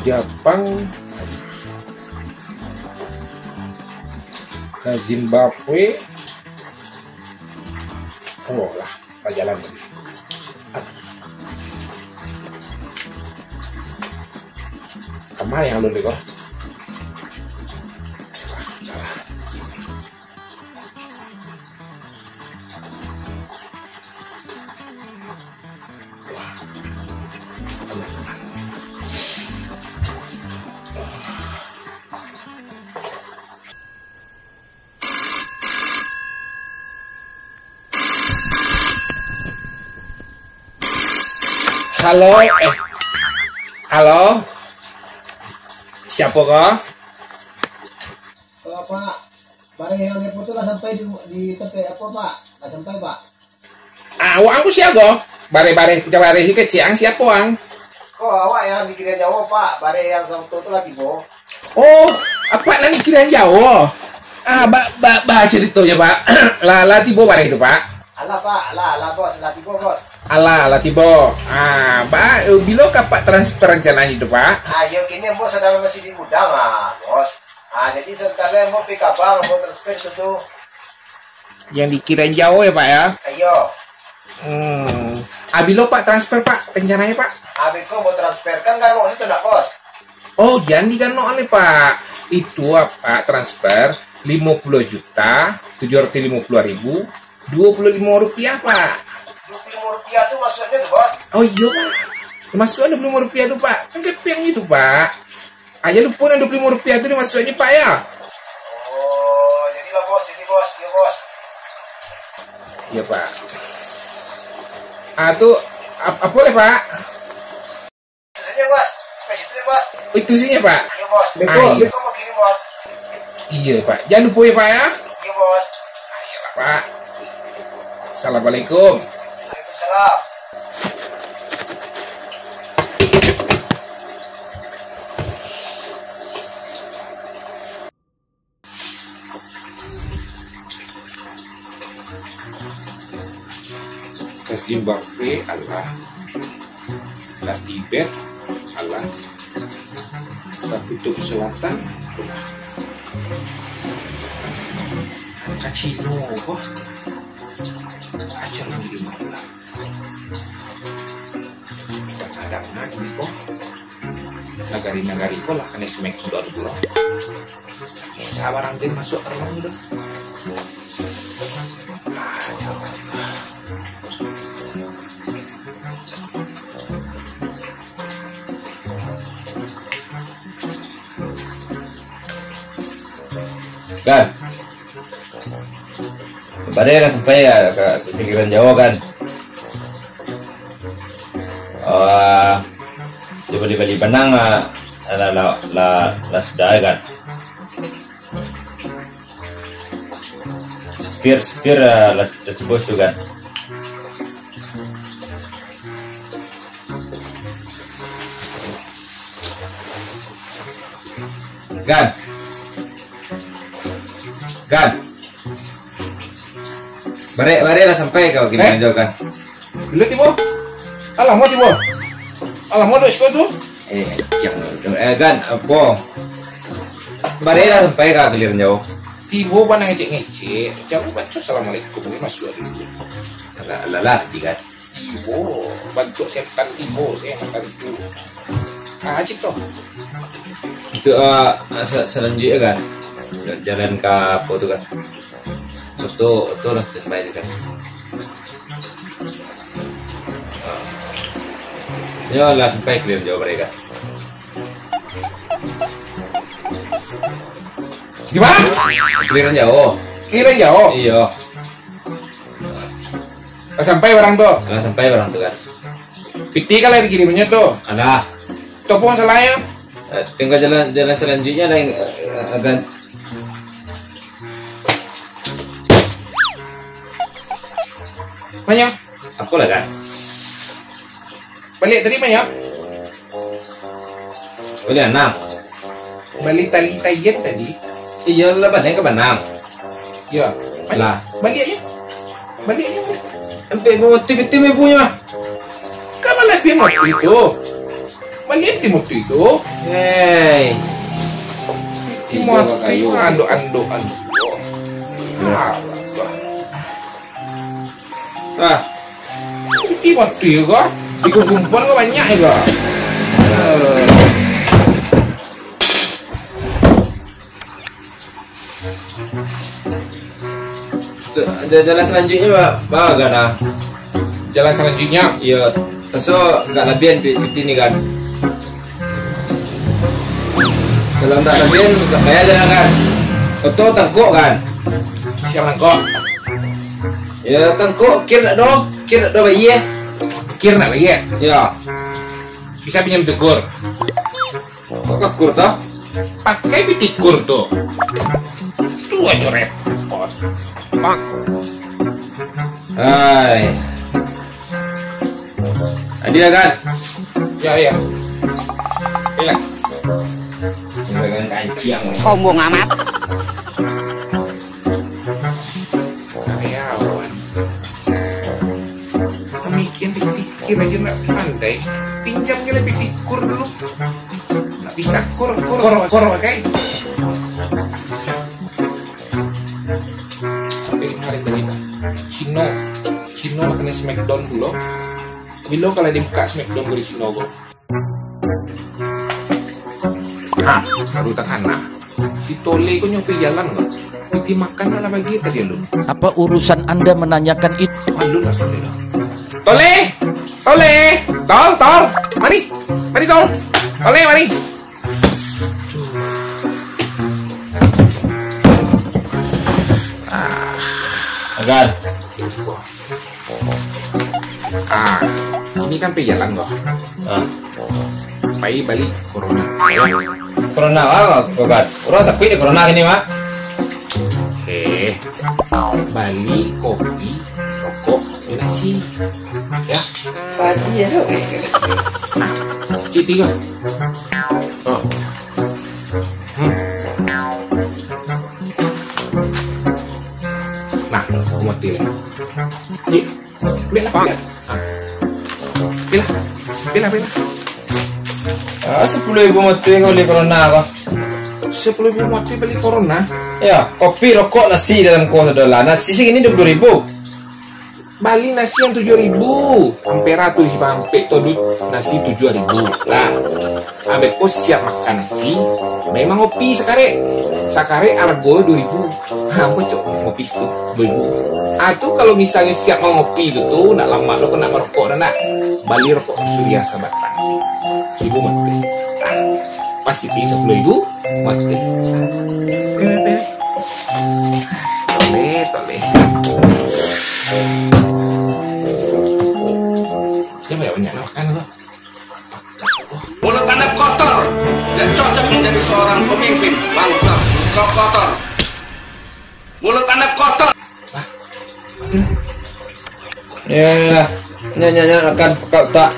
Jepang, Zimbabwe, oh lah, jalan lagi. Kemana yang lu kok? Halo, halo, siapa kah? Pak, barang yang depo itu lah sampai di tempat apa Pak? Lah sampai Pak? Awak aku siapa? Bare-bare keciang siapa ang? Kok awak yang dikirim Jawa Pak? Bare yang sama itu lagi Bo? Oh, apa lagi kirain Jawa? Baca ceritanya Pak. Lah tiba bare itu Pak. Alah Pak, lah bos, lah tiba bos. Alah tiba. Pak, bila kapak transfer rencananya itu Pak? Ayo kini bos sedang masih di gudang bos. Jadi sebentar mau pick up bang, mau transfer itu. Yang dikirain Jawa ya Pak ya? Ayo. Bila Pak transfer Pak, rencananya Pak? Habis kok mau transfer kan mau itu enggak bos? Oh, jangan digano ale Pak. Itu apa transfer 50.750.000, 25 rupiah Pak. 25 rupiah tuh maksudnya tuh bos? Oh iya Pak, maksudnya 25 rupiah tuh Pak. Kan kepeng itu Pak. Aja lu pun 25 rupiah itu maksudnya Pak ya. Oh, jadi lah bos, iya bos. Iya Pak. Tuh apa boleh Pak? Itu saja bos, spesies itu bos. Oh, itu saja Pak. Iya bos, Beko mau kirim bos. Iya Pak, jangan lupa ya Pak ya. Iya bos. Ayolah Pak. Assalamualaikum. Waalaikumsalam. Ke Zimbabwe Allah, ke Tibet Allah, ke Kutub Selatan ke Cino kok aja lagi di mana kadang-kadang lagi kok nagari-nagari kok lah kena semek sudah dulu bisa barang dia masuk terlalu udah kan kemarin sampai ya ke pikiran Jawa kan coba di Benang lah sudah kan sepir lah bos tuh kan bare lah sampai kau gini jauh kan dulu tibo alah mau do tuh kan apa bare lah sampai kau giliran jauh tibo mana ngecek jauh baca assalamualaikum ini masuk dulu lah kan tibo bantu siapkan tibo saya makan itu cik toh itu selanjutnya kan jalan ke apa tuh kan itu harus sampai kan ya lah sampai clear jauh mereka gimana clear jauh iya sampai barang tuh kan piti kalian kirimnya tuh ada topo masalahnya tinggal jalan selanjutnya ada yang akan Banyak. Aku lah kan. Balik tadi banyak. Boleh 6. Balik tali tayet tadi. Iya lah banyak ke 6. Ya. Lah. Balik aja. Balik aja. Sampai bawa tim ibunya. Kamu lagi motor itu. Balik di motor itu. Hei. Motor itu ando. Ah, Di motor itu kok. Di kumpul kok banyak ya kok. jalan selanjutnya Pak gak ada. Jalan selanjutnya. Iya, so nggak labian piti ini kan. Kalau tak labian kayak jalan kan. Oto tangkuk kan. Siapa kok? Ya tangkuk kira dong bayi ya. Kira nak lagi ya? Ya, Bisa pinjam tekur. kok kakur toh? Pakai pitikur tuh. Itu aja repot. Pak. Hai. Ada kan? Ya. Bilang. Dengan kancing. Sombong amat. Karyawan. Mikir aja nak pandai. Pinjam ke lebih tikur dulu. Nak bisa kur pakai. Tapi hari tadi Cino makan Smackdown dulu. Bilo kalau dibuka Smackdown dari Cino go. Rutang anak. Si Tole kok nyampe jalan nggak? Piti makan lah bagi tadi lu. Apa urusan Anda menanyakan itu? Malu lah saudara. Tole, tol, mari tol, mari. Agar. Ini kan jalan kok. Ah. Pai balik corona. Corona kan? Orang tapi di corona ini mak. Bali kopi, rokok, nasi. Ya. Pagi ya. Cuci kok. Oh. Nah, mau tiga. Cik, bela. Bela. 10.000 mati oleh corona kok. 10.000 mati beli corona. Ya, kopi, rokok, nasi dalam kuota dolar. Nasi segini 20.000. Bali nasi yang 7.000. Ampera tuh si pampe todut nasi 7.000. Lah, ambek pos siap makan nasi. Memang ngopi sakare argo 2.000. Apa cok ngopi itu 2.000. Atau kalau misalnya siap mau ngopi itu tuh nak lama lo kena merokok dan nak Bali rokok Surya Sabatan. 1.000 mati. Pas gitu 10.000 mati. Tole. Jangan banyak makan lo. Mulut Anda kotor dan cocok menjadi seorang pemimpin bangsa. Kau kotor. Mulut Anda kotor. Ya, nyanyi akan kau tak.